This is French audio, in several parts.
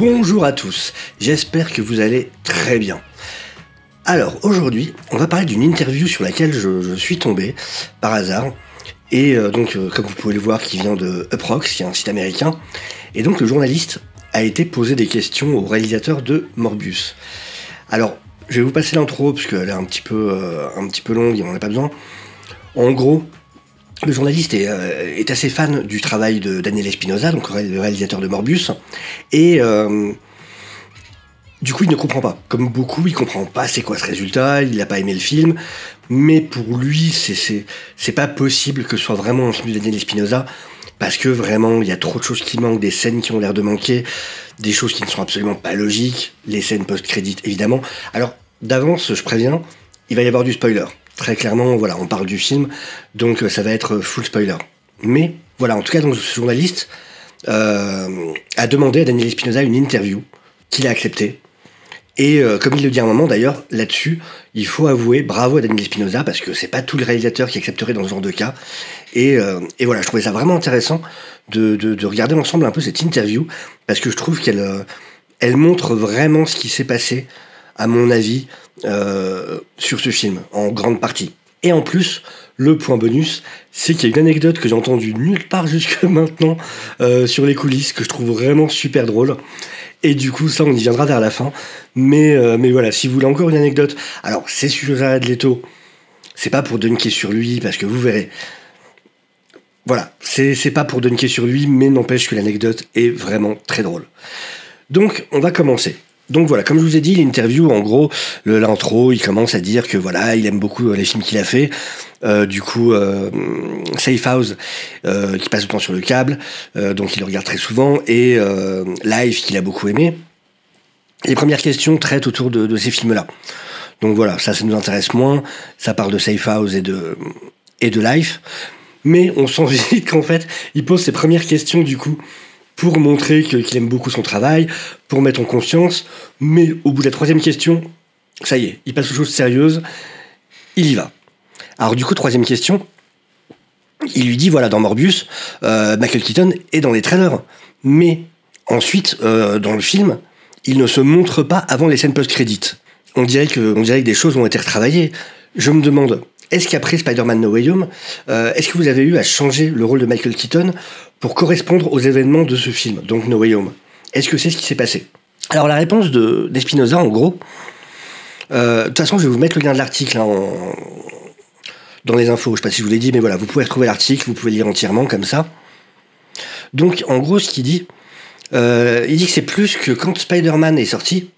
Bonjour à tous, j'espère que vous allez très bien. Alors aujourd'hui, on va parler d'une interview sur laquelle je suis tombé par hasard. Et comme vous pouvez le voir, qui vient de Uproxx, qui est un site américain. Et donc le journaliste a été posé des questions au réalisateur de Morbius. Alors, je vais vous passer l'intro, parce qu'elle est un petit peu longue et on n'en a pas besoin. En gros, le journaliste est assez fan du travail de Daniel Espinosa, donc le réalisateur de Morbius, et du coup il ne comprend pas. Comme beaucoup, il comprend pas c'est quoi ce résultat, il n'a pas aimé le film, mais pour lui c'est pas possible que ce soit vraiment un film de Daniel Espinosa, parce que vraiment il y a trop de choses qui manquent, des scènes qui ont l'air de manquer, des choses qui ne sont absolument pas logiques, les scènes post-crédit évidemment. Alors d'avance, je préviens, il va y avoir du spoiler. Très clairement, voilà, on parle du film, donc ça va être full spoiler. Mais voilà, en tout cas, donc, ce journaliste a demandé à Daniel Espinosa une interview qu'il a acceptée. Et comme il le dit à un moment d'ailleurs, là-dessus, il faut avouer bravo à Daniel Espinosa, parce que c'est pas tous les réalisateurs qui accepteraient dans ce genre de cas. Et voilà, je trouvais ça vraiment intéressant de regarder ensemble un peu cette interview, parce que je trouve qu'elle montre vraiment ce qui s'est passé, à mon avis, sur ce film, en grande partie. Et en plus, le point bonus, c'est qu'il y a une anecdote que j'ai entendue nulle part jusque maintenant sur les coulisses, que je trouve vraiment super drôle. Et du coup, ça, on y viendra vers la fin. Mais voilà, si vous voulez encore une anecdote, alors c'est sur Jared Leto, c'est pas pour dunker sur lui, parce que vous verrez. Voilà, c'est pas pour dunker sur lui, mais n'empêche que l'anecdote est vraiment très drôle. Donc, on va commencer. Donc voilà, comme je vous ai dit, l'interview, en gros, l'intro, il commence à dire que voilà, il aime beaucoup les films qu'il a fait. Safe House, qui passe tout le temps sur le câble, donc il le regarde très souvent, et Life, qu'il a beaucoup aimé. Les premières questions traitent autour de ces films-là. Donc voilà, ça nous intéresse moins. Ça parle de Safe House et de Life. Mais on sent vite qu'en fait, il pose ses premières questions, du coup, pour montrer qu'il aime beaucoup son travail, pour mettre en confiance, mais au bout de la troisième question, ça y est, il passe aux choses sérieuses, il y va. Alors du coup, troisième question, il lui dit, voilà, dans Morbius, Michael Keaton est dans les trailers, mais ensuite, dans le film, il ne se montre pas avant les scènes post-crédit. On dirait que des choses ont été retravaillées. Je me demande, est-ce qu'après Spider-Man No Way Home, est-ce que vous avez eu à changer le rôle de Michael Keaton pour correspondre aux événements de ce film, donc No Way Home? Est-ce que c'est ce qui s'est passé? Alors la réponse d'Espinosa, en gros, de toute façon je vais vous mettre le lien de l'article dans les infos, je sais pas si je vous l'ai dit, mais voilà, vous pouvez retrouver l'article, vous pouvez le lire entièrement comme ça. Donc en gros ce qu'il dit, il dit que c'est plus que quand Spider-Man est sorti,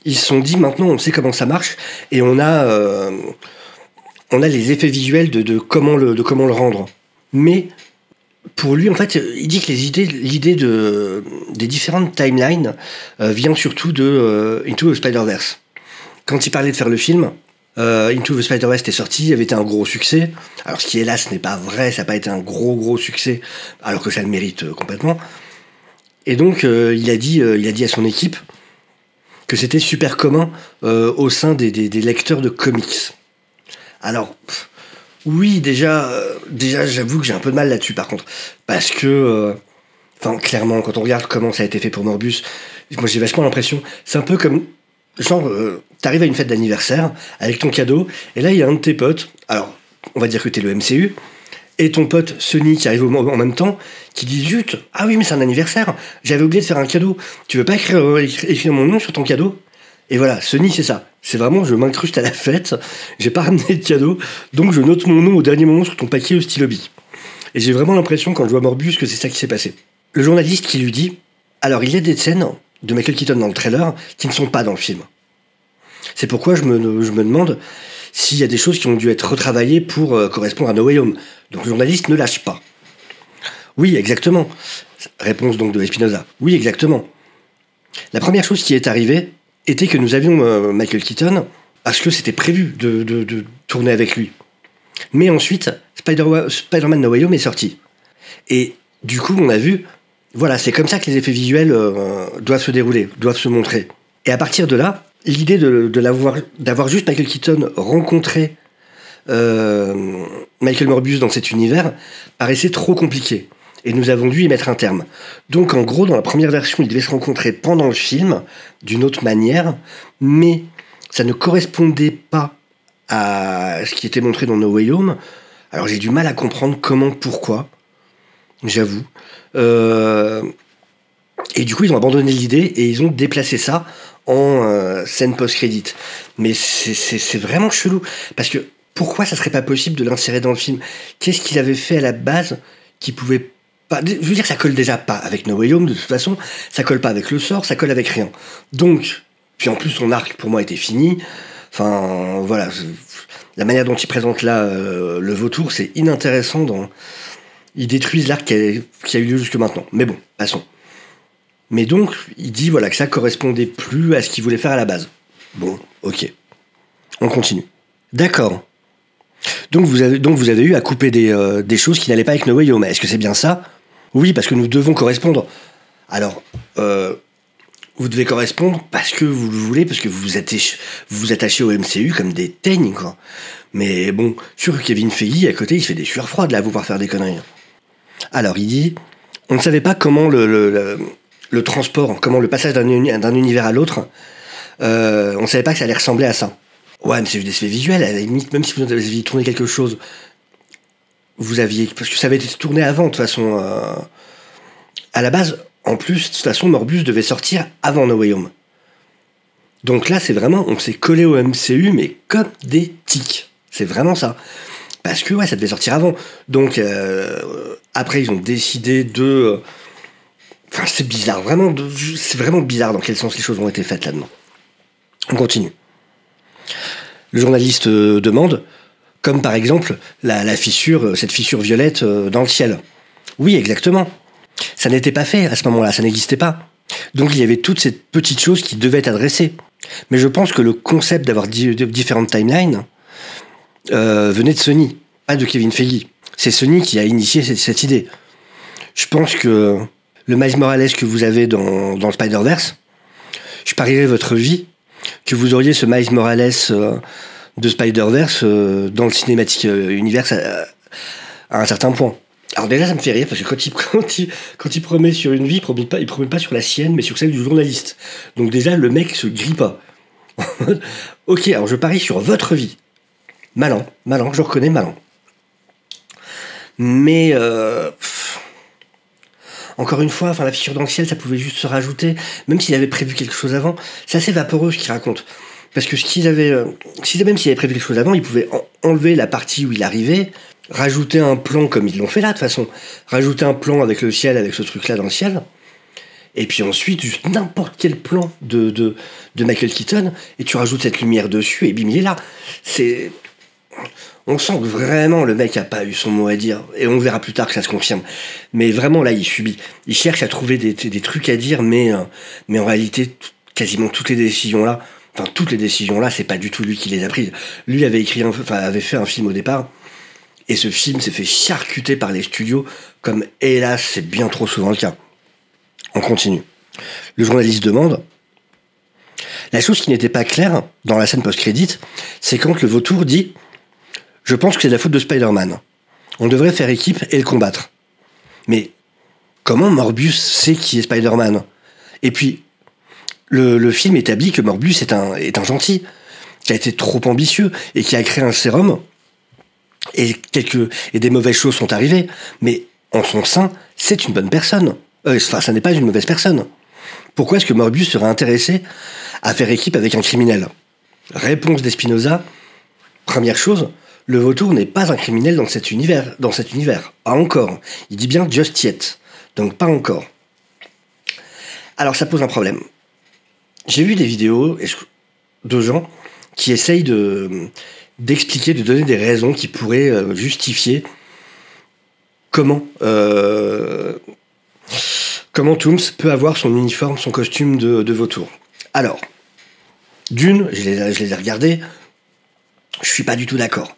ils se sont dit maintenant on sait comment ça marche, et on a les effets visuels de comment le rendre. Mais pour lui, en fait, il dit que l'idée des différentes timelines vient surtout de Into the Spider-Verse. Quand il parlait de faire le film, Into the Spider-Verse était sorti, avait été un gros succès. Alors ce qui hélas n'est pas vrai, ça n'a pas été un gros succès, alors que ça le mérite complètement. Et donc il a dit à son équipe que c'était super commun au sein des lecteurs de comics. Alors, oui, déjà, j'avoue que j'ai un peu de mal là-dessus, par contre. Parce que, clairement, quand on regarde comment ça a été fait pour Morbius, moi, j'ai vachement l'impression, c'est un peu comme, genre, t'arrives à une fête d'anniversaire avec ton cadeau, et là, il y a un de tes potes, alors, on va dire que t'es le MCU, et ton pote Sony qui arrive en même temps, qui dit, zut, ah oui, mais c'est un anniversaire, j'avais oublié de faire un cadeau, tu veux pas écrire mon nom sur ton cadeau? Et voilà, Sony, c'est ça. C'est vraiment, je m'incruste à la fête, j'ai pas ramené de cadeau, donc je note mon nom au dernier moment sur ton paquet au stylo bic. Et j'ai vraiment l'impression, quand je vois Morbius, que c'est ça qui s'est passé. Le journaliste qui lui dit, alors il y a des scènes de Michael Keaton dans le trailer qui ne sont pas dans le film. C'est pourquoi je me demande s'il y a des choses qui ont dû être retravaillées pour correspondre à No Way Home. Donc le journaliste ne lâche pas. Oui, exactement. Réponse donc de Espinosa. Oui, exactement. La première chose qui est arrivée était que nous avions Michael Keaton parce que c'était prévu de tourner avec lui. Mais ensuite, Spider-Man No Way Home est sorti. Et du coup, on a vu, voilà, c'est comme ça que les effets visuels doivent se dérouler, doivent se montrer. Et à partir de là, l'idée d'avoir juste Michael Keaton rencontré Michael Morbius dans cet univers paraissait trop compliqué. et nous avons dû y mettre un terme. Donc en gros, dans la première version, ils devaient se rencontrer pendant le film, d'une autre manière, mais ça ne correspondait pas à ce qui était montré dans No Way Home. Alors j'ai du mal à comprendre comment, pourquoi, j'avoue. Et du coup, ils ont abandonné l'idée et ils ont déplacé ça en scène post-crédit. Mais c'est vraiment chelou. Parce que pourquoi ça serait pas possible de l'insérer dans le film? Qu'est-ce qu'ils avaient fait à la base qui pouvait pas... Je veux dire, ça colle déjà pas avec No Way Home, de toute façon. Ça colle pas avec le sort, ça colle avec rien. Donc, puis en plus, son arc, pour moi, était fini. Enfin, voilà. La manière dont ils présentent là le vautour, c'est inintéressant. Ils détruisent l'arc qui a eu lieu jusque maintenant. Mais bon, passons. Mais donc, il dit voilà, que ça correspondait plus à ce qu'il voulait faire à la base. Bon, ok. On continue. D'accord. Donc vous avez eu à couper des choses qui n'allaient pas avec No Way Home. Est-ce que c'est bien ça? Oui, parce que nous devons correspondre. Alors, vous devez correspondre parce que vous le voulez, parce que vous vous attachez au MCU comme des teignes, quoi. Mais bon, sur Kevin Feige, à côté, il se fait des sueurs froides, là, à vous voir faire des conneries. Alors, il dit, on ne savait pas comment le transport, comment le passage d'un univers à l'autre, on ne savait pas que ça allait ressembler à ça. Ouais, mais c'est juste des effets visuels, à la limite, même si vous aviez tourné quelque chose, parce que ça avait été tourné avant, de toute façon, à la base, en plus, de toute façon, Morbius devait sortir avant No Way Home. Donc là, c'est vraiment, on s'est collé au MCU, mais comme des tiques. C'est vraiment ça. Parce que, ouais, ça devait sortir avant. Donc, après, ils ont décidé de... Enfin, c'est bizarre, vraiment, c'est vraiment bizarre dans quel sens les choses ont été faites là-dedans. On continue. Le journaliste demande, comme par exemple la fissure, cette fissure violette dans le ciel. Oui, exactement. Ça n'était pas fait à ce moment-là, ça n'existait pas. Donc il y avait toutes ces petites choses qui devaient être adressées. Mais je pense que le concept d'avoir différentes timelines venait de Sony, pas de Kevin Feige. C'est Sony qui a initié cette idée. Je pense que le Miles Morales que vous avez dans le Spider-Verse, je parierais votre vie que vous auriez ce Miles Morales de Spider-Verse dans le cinématique univers à un certain point. Alors déjà, ça me fait rire, parce que quand il promet sur une vie, il promet pas sur la sienne, mais sur celle du journaliste. Donc déjà, le mec se grille pas. Ok, alors je parie sur votre vie. Malin, je reconnais malin. Mais... encore une fois, enfin, la fissure dans le ciel, ça pouvait juste se rajouter, même s'il avait prévu quelque chose avant. C'est assez vaporeux ce qu'il raconte. Parce que même s'il avait prévu quelque chose avant, il pouvait enlever la partie où il arrivait, rajouter un plan comme ils l'ont fait là, de toute façon. Rajouter un plan avec le ciel, avec ce truc-là dans le ciel. Et puis ensuite, juste n'importe quel plan de Michael Keaton, et tu rajoutes cette lumière dessus, et bim, il est là. On sent que vraiment le mec a pas eu son mot à dire, et on verra plus tard que ça se confirme. Mais vraiment là, il subit. Il cherche à trouver des trucs à dire, mais en réalité, quasiment toutes les décisions là, c'est pas du tout lui qui les a prises. Lui avait fait un film au départ, et ce film s'est fait charcuter par les studios, comme hélas, c'est bien trop souvent le cas. On continue. Le journaliste demande. La chose qui n'était pas claire dans la scène post-crédit, c'est quand le vautour dit « Je pense que c'est de la faute de Spider-Man. On devrait faire équipe et le combattre. » Mais comment Morbius sait qui est Spider-Man? Et puis, le film établit que Morbius est un gentil, qui a été trop ambitieux et qui a créé un sérum, et des mauvaises choses sont arrivées, mais en son sein, c'est une bonne personne. Ça n'est pas une mauvaise personne. Pourquoi est-ce que Morbius serait intéressé à faire équipe avec un criminel? Réponse d'Espinosa. Première chose, le vautour n'est pas un criminel dans cet univers. Pas encore. Il dit bien just yet. Donc pas encore. Alors ça pose un problème. J'ai vu des vidéos de gens qui essayent d'expliquer, de donner des raisons qui pourraient justifier comment Toomes peut avoir son uniforme, son costume de vautour. Alors, d'une, je les ai regardés, je suis pas du tout d'accord.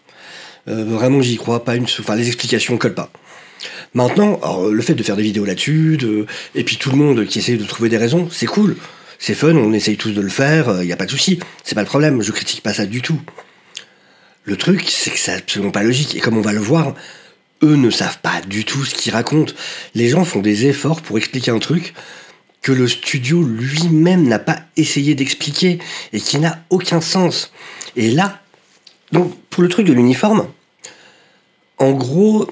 Vraiment, j'y crois pas les explications collent pas. Maintenant, alors, le fait de faire des vidéos là-dessus, et puis tout le monde qui essaye de trouver des raisons, c'est cool. C'est fun, on essaye tous de le faire, y a pas de souci. C'est pas le problème, je critique pas ça du tout. Le truc, c'est que c'est absolument pas logique. Et comme on va le voir, eux ne savent pas du tout ce qu'ils racontent. Les gens font des efforts pour expliquer un truc que le studio lui-même n'a pas essayé d'expliquer et qui n'a aucun sens. Et là, donc pour le truc de l'uniforme, en gros,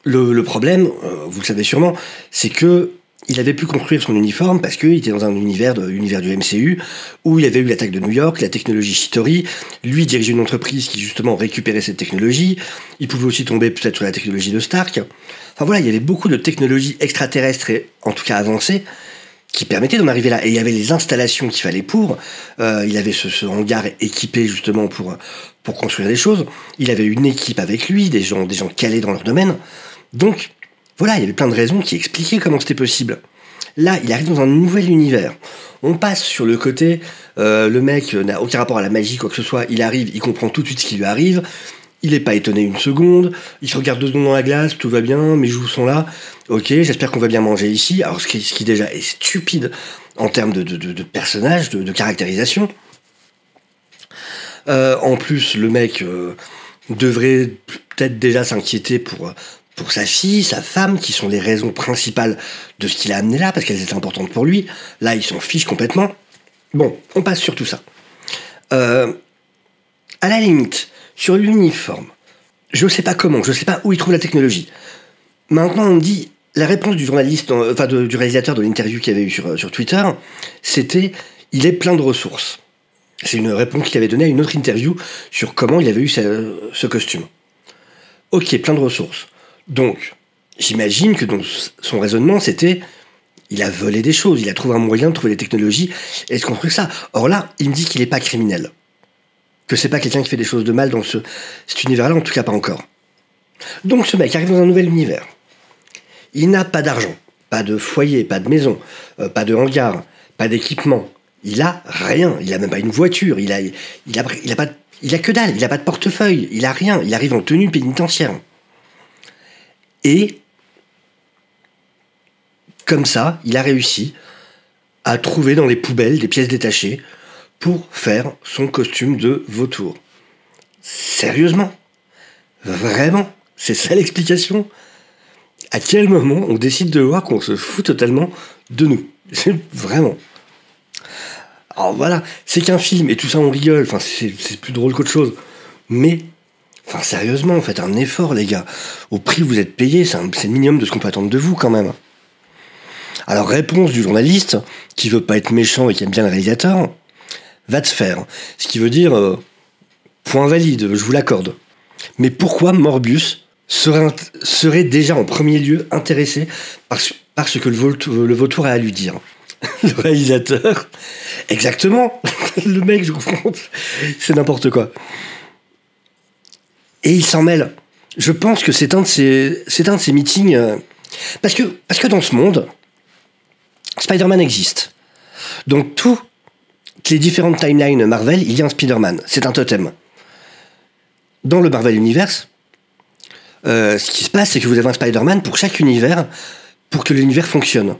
le problème, vous le savez sûrement, c'est que il avait pu construire son uniforme parce qu'il était dans un univers du MCU où il avait eu l'attaque de New York, la technologie Shitori. Lui dirigeait une entreprise qui justement récupérait cette technologie. Il pouvait aussi tomber peut-être sur la technologie de Stark. Enfin voilà, il y avait beaucoup de technologies extraterrestres et en tout cas avancées qui permettaient d'en arriver là. Et il y avait les installations qu'il fallait pour. Il avait ce hangar équipé justement pour construire des choses. Il avait une équipe avec lui, des gens calés dans leur domaine. Donc voilà, il y avait plein de raisons qui expliquaient comment c'était possible. Là, il arrive dans un nouvel univers. On passe sur le côté, le mec n'a aucun rapport à la magie, quoi que ce soit. Il arrive, il comprend tout de suite ce qui lui arrive. Il n'est pas étonné une seconde. Il se regarde 2 secondes dans la glace, tout va bien, mes joues sont là. Ok, j'espère qu'on va bien manger ici. Alors, ce qui déjà est stupide en termes de personnage, de caractérisation. En plus, le mec devrait peut-être déjà s'inquiéter pour sa fille, sa femme, qui sont les raisons principales de ce qu'il a amené là, parce qu'elles étaient importantes pour lui. Là, il s'en fiche complètement. Bon, on passe sur tout ça. À la limite, sur l'uniforme, je sais pas comment, je sais pas où il trouve la technologie. Maintenant, on me dit, la réponse du journaliste, du réalisateur de l'interview qu'il y avait eu sur Twitter, c'était, il est plein de ressources. C'est une réponse qu'il avait donnée à une autre interview sur comment il avait eu ce costume. Ok, plein de ressources. Donc, j'imagine que donc, son raisonnement, c'était, il a volé des choses, il a trouvé un moyen de trouver des technologies et de construire ça. Or là, il me dit qu'il n'est pas criminel. Que c'est pas quelqu'un qui fait des choses de mal dans cet univers-là, en tout cas pas encore. Donc ce mec arrive dans un nouvel univers. Il n'a pas d'argent, pas de foyer, pas de maison, pas de hangar, pas d'équipement. Il a rien, il a même pas une voiture, il a que dalle, il a pas de portefeuille, il a rien, il arrive en tenue pénitentiaire. Et comme ça, il a réussi à trouver dans les poubelles des pièces détachées pour faire son costume de vautour. Sérieusement? Vraiment? C'est ça l'explication? À quel moment on décide de voir qu'on se fout totalement de nous? Vraiment. Alors voilà, c'est qu'un film, et tout ça on rigole, enfin c'est plus drôle qu'autre chose. Mais, enfin sérieusement, faites un effort les gars. Au prix où vous êtes payés, c'est le minimum de ce qu'on peut attendre de vous quand même. Alors réponse du journaliste, qui veut pas être méchant et qui aime bien le réalisateur, va te faire. Ce qui veut dire, point valide, je vous l'accorde. Mais pourquoi Morbius serait déjà en premier lieu intéressé par ce que le vautour a à lui dire? Le réalisateur, exactement. Le mec, je comprends, c'est n'importe quoi. Et il s'en mêle. Je pense que c'est un de ces meetings, parce que dans ce monde, Spider-Man existe. Donc toutes les différentes timelines Marvel, il y a un Spider-Man. C'est un totem. Dans le Marvel Universe, ce qui se passe, c'est que vous avez un Spider-Man pour chaque univers, pour que l'univers fonctionne.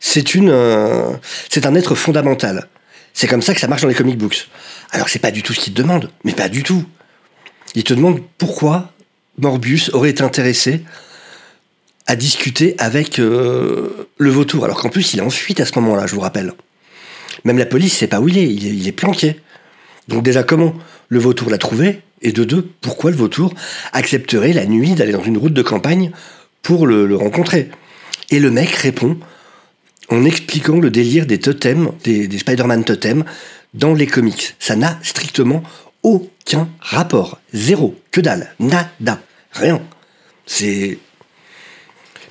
C'est un être fondamental. C'est comme ça que ça marche dans les comic books. Alors c'est pas du tout ce qu'il te demande, mais pas du tout. Il te demande pourquoi Morbius aurait été intéressé à discuter avec le vautour, alors qu'en plus il est en fuite à ce moment-là, je vous rappelle. Même la police sait pas où il est planqué. Donc déjà, comment le vautour l'a trouvé? Et de deux, pourquoi le vautour accepterait la nuit d'aller dans une route de campagne pour le rencontrer? Et le mec répond en expliquant le délire des totems, des Spider-Man totems, dans les comics. Ça n'a strictement aucun rapport. Zéro. Que dalle. Nada. Rien. C'est...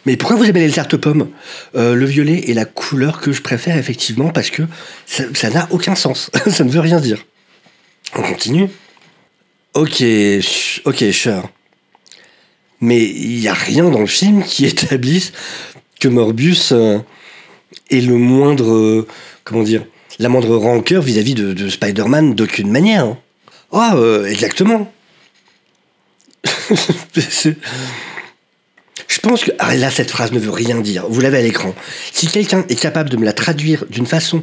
Mais pourquoi vous aimez les tartes pommes? Le violet est la couleur que je préfère, effectivement, parce que ça n'a aucun sens. Ça ne veut rien dire. On continue. Ok, sure. Mais il n'y a rien dans le film qui établisse que Morbius est le moindre... la moindre rancœur vis-à-vis de Spider-Man d'aucune manière. Hein. Exactement. Je pense que... Ah, là, cette phrase ne veut rien dire. Vous l'avez à l'écran. Si quelqu'un est capable de me la traduire d'une façon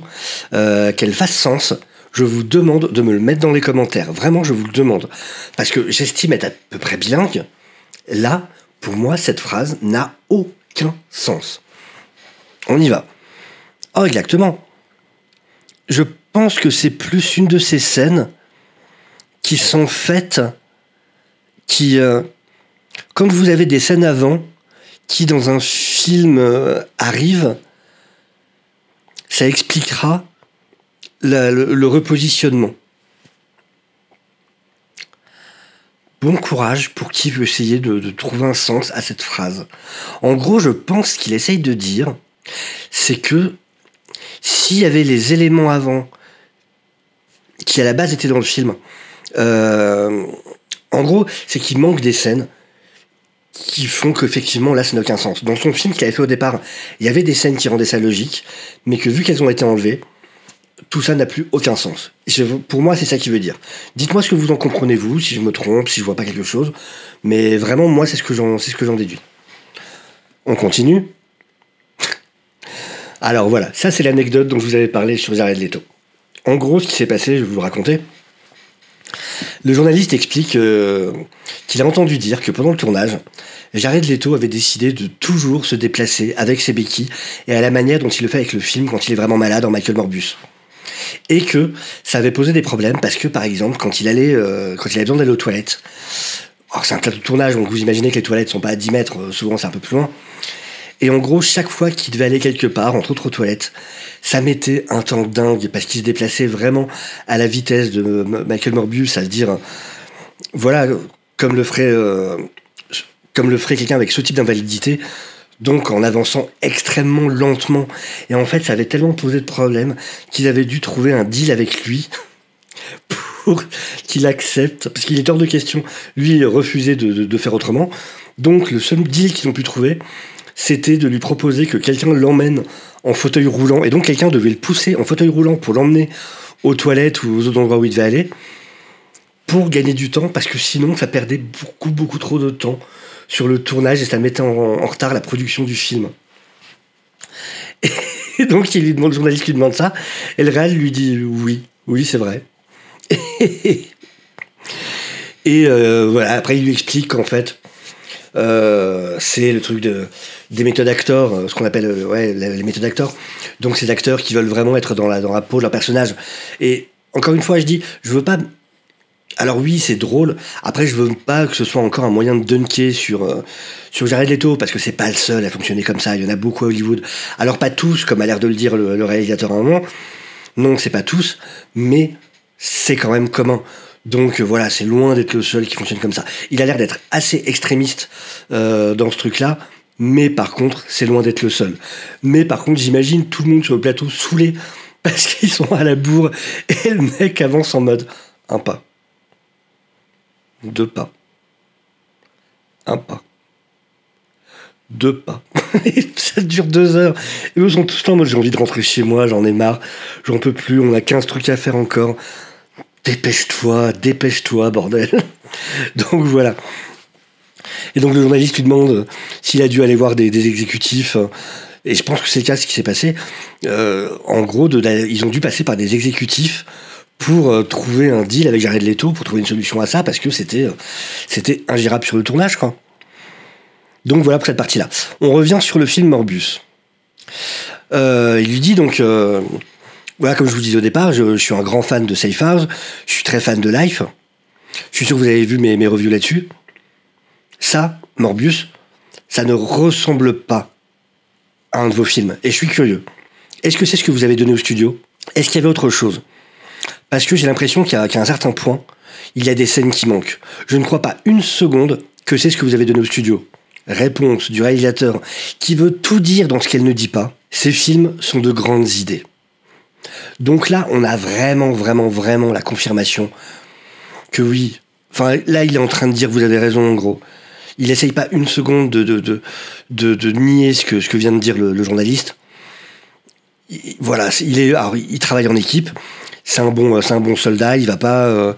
qu'elle fasse sens, je vous demande de me le mettre dans les commentaires. Vraiment, je vous le demande. Parce que j'estime être à peu près bilingue. Là, pour moi, cette phrase n'a aucun sens. On y va. Oh, exactement. Je pense que c'est plus une de ces scènes qui sont faites, comme vous avez des scènes avant, qui dans un film arrivent, ça expliquera le repositionnement. Bon courage pour qui veut essayer de trouver un sens à cette phrase. En gros, je pense qu'il essaye de dire, c'est que s'il y avait les éléments avant, qui à la base étaient dans le film, en gros, c'est qu'il manque des scènes qui font qu'effectivement, là, ça n'a aucun sens. Dans son film qu'il avait fait au départ, il y avait des scènes qui rendaient ça logique, mais que vu qu'elles ont été enlevées, tout ça n'a plus aucun sens. Pour moi, c'est ça qu'il veut dire. Dites-moi ce que vous en comprenez, vous, si je me trompe, si je vois pas quelque chose. Mais vraiment, moi, c'est ce que j'en déduis. On continue. Alors voilà, ça c'est l'anecdote dont je vous avais parlé sur Jared Leto. En gros, ce qui s'est passé, je vais vous le raconter. Le journaliste explique qu'il a entendu dire que pendant le tournage, Jared Leto avait décidé de toujours se déplacer avec ses béquilles et à la manière dont il le fait avec le film quand il est vraiment malade en Michael Morbius. Et que ça avait posé des problèmes parce que, par exemple, quand il avait besoin d'aller aux toilettes, alors c'est un plateau de tournage, donc vous imaginez que les toilettes sont pas à 10 mètres, souvent c'est un peu plus loin. Et en gros, chaque fois qu'il devait aller quelque part, entre autres aux toilettes, ça mettait un temps dingue parce qu'il se déplaçait vraiment à la vitesse de Michael Morbius, à se dire, voilà, comme le ferait quelqu'un avec ce type d'invalidité, donc en avançant extrêmement lentement. Et en fait, ça avait tellement posé de problèmes qu'ils avaient dû trouver un deal avec lui pour qu'il accepte, parce qu'il est hors de question. Lui, il refusait de faire autrement. Donc, le seul deal qu'ils ont pu trouver, c'était de lui proposer que quelqu'un l'emmène en fauteuil roulant. Et donc, quelqu'un devait le pousser en fauteuil roulant pour l'emmener aux toilettes ou aux autres endroits où il devait aller, pour gagner du temps, parce que sinon, ça perdait beaucoup trop de temps sur le tournage et ça mettait en retard la production du film. Et donc, le journaliste lui demande ça, et le réal lui dit oui, c'est vrai. Et voilà, après, il lui explique qu'en fait, c'est le truc des méthodes acteurs, ce qu'on appelle les méthodes acteurs. Donc, ces acteurs qui veulent vraiment être dans la peau de leur personnage. Et encore une fois, je veux pas. Alors oui, c'est drôle. Après, je veux pas que ce soit encore un moyen de dunker sur Jared Leto, parce que c'est pas le seul à fonctionner comme ça. Il y en a beaucoup à Hollywood. Alors pas tous, comme a l'air de le dire le réalisateur à un moment. Non, c'est pas tous, mais c'est quand même commun. Donc voilà, c'est loin d'être le seul qui fonctionne comme ça. Il a l'air d'être assez extrémiste dans ce truc-là, mais par contre, c'est loin d'être le seul. Mais par contre, j'imagine tout le monde sur le plateau saoulé parce qu'ils sont à la bourre et le mec avance en mode un pas. 2 pas. 1 pas. 2 pas. Ça dure 2 heures. Et eux sont tous là en mode j'ai envie de rentrer chez moi, j'en ai marre, j'en peux plus, on a 15 trucs à faire encore. Dépêche-toi, bordel. Donc voilà. Et donc le journaliste lui demande s'il a dû aller voir des exécutifs. Et je pense que c'est le cas, ce qui s'est passé. En gros, ils ont dû passer par des exécutifs pour trouver un deal avec Jared Leto, pour trouver une solution à ça, parce que c'était ingérable sur le tournage, quoi. Donc voilà pour cette partie-là. On revient sur le film Morbius. Il lui dit donc, voilà, comme je vous disais au départ, je suis un grand fan de Safe House, je suis très fan de Life. Je suis sûr que vous avez vu mes reviews là-dessus. Ça, Morbius, ça ne ressemble pas à un de vos films. Et je suis curieux. Est-ce que c'est ce que vous avez donné au studio ? Est-ce qu'il y avait autre chose ? Parce que j'ai l'impression qu'à un certain point, il y a des scènes qui manquent. Je ne crois pas une seconde que c'est ce que vous avez donné au studio. Réponse du réalisateur qui veut tout dire dans ce qu'elle ne dit pas. Ces films sont de grandes idées. Donc là, on a vraiment la confirmation que oui. Enfin, là, il est en train de dire, vous avez raison, en gros. Il essaye pas une seconde de nier ce que vient de dire le journaliste. Voilà, il travaille en équipe. C'est un bon soldat. Il va pas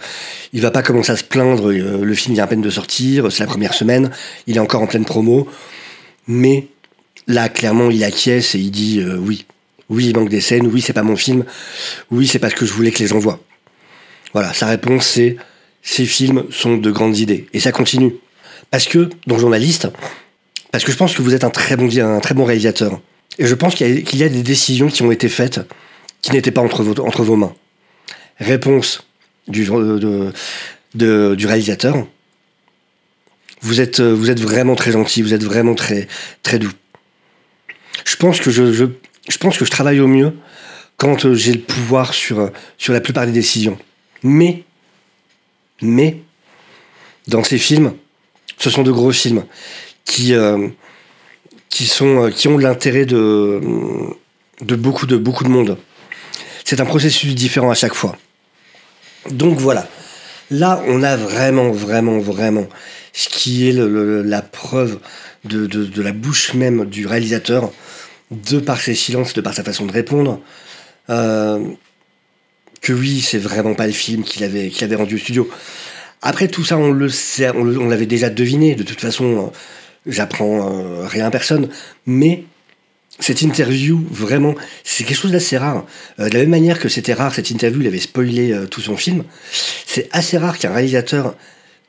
commencer à se plaindre. Le film vient à peine de sortir. C'est la première semaine. Il est encore en pleine promo. Mais là, clairement, il acquiesce et il dit oui. Oui, il manque des scènes. Oui, c'est pas mon film. Oui, c'est pas ce que je voulais que les gens voient. Voilà, sa réponse c'est ces films sont de grandes idées. Et ça continue. Parce que, donc journaliste, parce que je pense que vous êtes un très bon réalisateur. Et je pense qu'il y a des décisions qui ont été faites qui n'étaient pas entre vos mains. Réponse du réalisateur. Vous êtes vraiment très gentil, vous êtes vraiment très, très doux. Je pense que je pense que je travaille au mieux quand j'ai le pouvoir sur la plupart des décisions. Mais, dans ces films, ce sont de gros films qui ont l'intérêt de beaucoup de monde. C'est un processus différent à chaque fois. Donc voilà. Là, on a vraiment ce qui est la preuve de la bouche même du réalisateur, de par ses silences, de par sa façon de répondre, que oui, c'est vraiment pas le film qu'il avait rendu au studio. Après tout ça, on le sait, on l'avait déjà deviné. De toute façon, j'apprends rien à personne. Mais cette interview, vraiment, c'est quelque chose d'assez rare. De la même manière que c'était rare, cette interview, il avait spoilé tout son film. C'est assez rare qu'un réalisateur,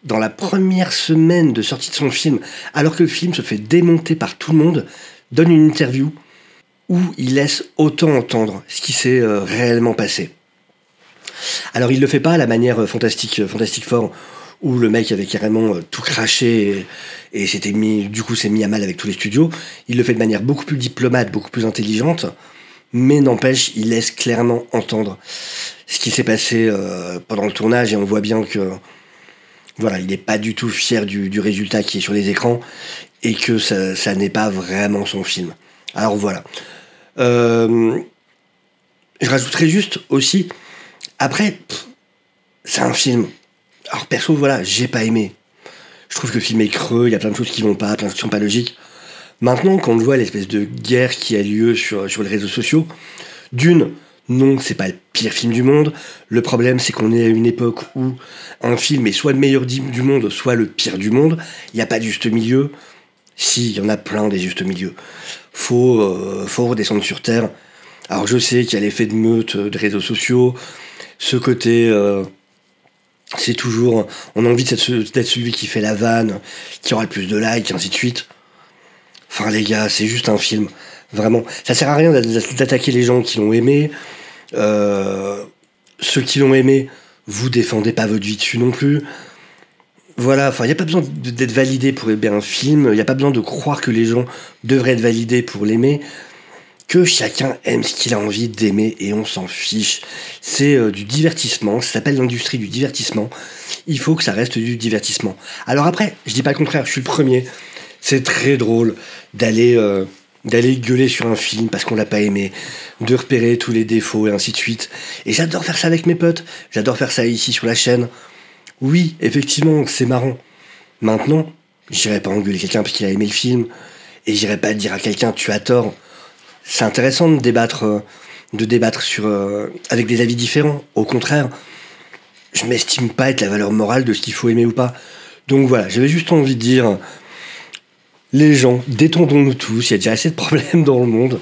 dans la première semaine de sortie de son film, alors que le film se fait démonter par tout le monde, donne une interview où il laisse autant entendre ce qui s'est réellement passé. Alors il le fait pas à la manière Fantastic Four, où le mec avait carrément tout craché et s'est mis à mal avec tous les studios. Il le fait de manière beaucoup plus diplomate, beaucoup plus intelligente, mais n'empêche, il laisse clairement entendre ce qui s'est passé pendant le tournage, et on voit bien que voilà, il n'est pas du tout fier du résultat qui est sur les écrans, et que ça n'est pas vraiment son film. Alors voilà. Je rajouterais juste aussi, après, c'est un film. Alors perso, voilà, j'ai pas aimé. Je trouve que le film est creux, il y a plein de choses qui vont pas, plein de choses qui sont pas logiques. Maintenant, quand on voit l'espèce de guerre qui a lieu sur les réseaux sociaux, non, c'est pas le pire film du monde. Le problème, c'est qu'on est à une époque où un film est soit le meilleur du monde, soit le pire du monde. Il n'y a pas de juste milieu. Si, il y en a plein des justes milieux. Faut redescendre sur Terre. Alors je sais qu'il y a l'effet de meute de réseaux sociaux, ce côté... c'est toujours... On a envie d'être celui qui fait la vanne, qui aura le plus de likes, et ainsi de suite. Enfin les gars, c'est juste un film. Vraiment. Ça sert à rien d'attaquer les gens qui l'ont aimé. Ceux qui l'ont aimé, vous défendez pas votre vie dessus non plus. Voilà, enfin, il n'y a pas besoin d'être validé pour aimer un film. Il n'y a pas besoin de croire que les gens devraient être validés pour l'aimer. Que chacun aime ce qu'il a envie d'aimer et on s'en fiche. C'est du divertissement, ça s'appelle l'industrie du divertissement. Il faut que ça reste du divertissement. Alors après, je dis pas le contraire, je suis le premier. C'est très drôle d'aller gueuler sur un film parce qu'on l'a pas aimé, de repérer tous les défauts et ainsi de suite. Et j'adore faire ça avec mes potes, j'adore faire ça ici sur la chaîne. Oui, effectivement, c'est marrant. Maintenant, j'irai pas engueuler quelqu'un parce qu'il a aimé le film, et j'irai pas dire à quelqu'un tu as tort. C'est intéressant de débattre avec des avis différents. Au contraire, je m'estime pas être la valeur morale de ce qu'il faut aimer ou pas. Donc voilà, j'avais juste envie de dire, les gens, détendons-nous tous, il y a déjà assez de problèmes dans le monde.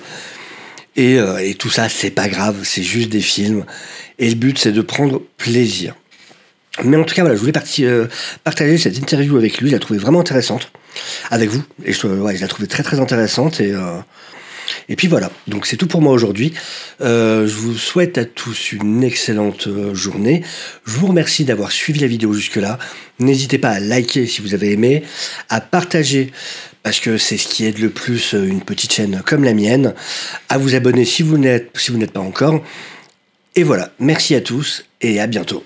Et tout ça, c'est pas grave, c'est juste des films. Et le but, c'est de prendre plaisir. Mais en tout cas, voilà, je voulais partager cette interview avec lui. Je la trouvais vraiment intéressante. Avec vous. Et je la trouvais très très intéressante. Et puis voilà. Donc c'est tout pour moi aujourd'hui. Je vous souhaite à tous une excellente journée. Je vous remercie d'avoir suivi la vidéo jusque-là. N'hésitez pas à liker si vous avez aimé, à partager parce que c'est ce qui aide le plus une petite chaîne comme la mienne, à vous abonner si vous n'êtes pas encore. Et voilà. Merci à tous et à bientôt.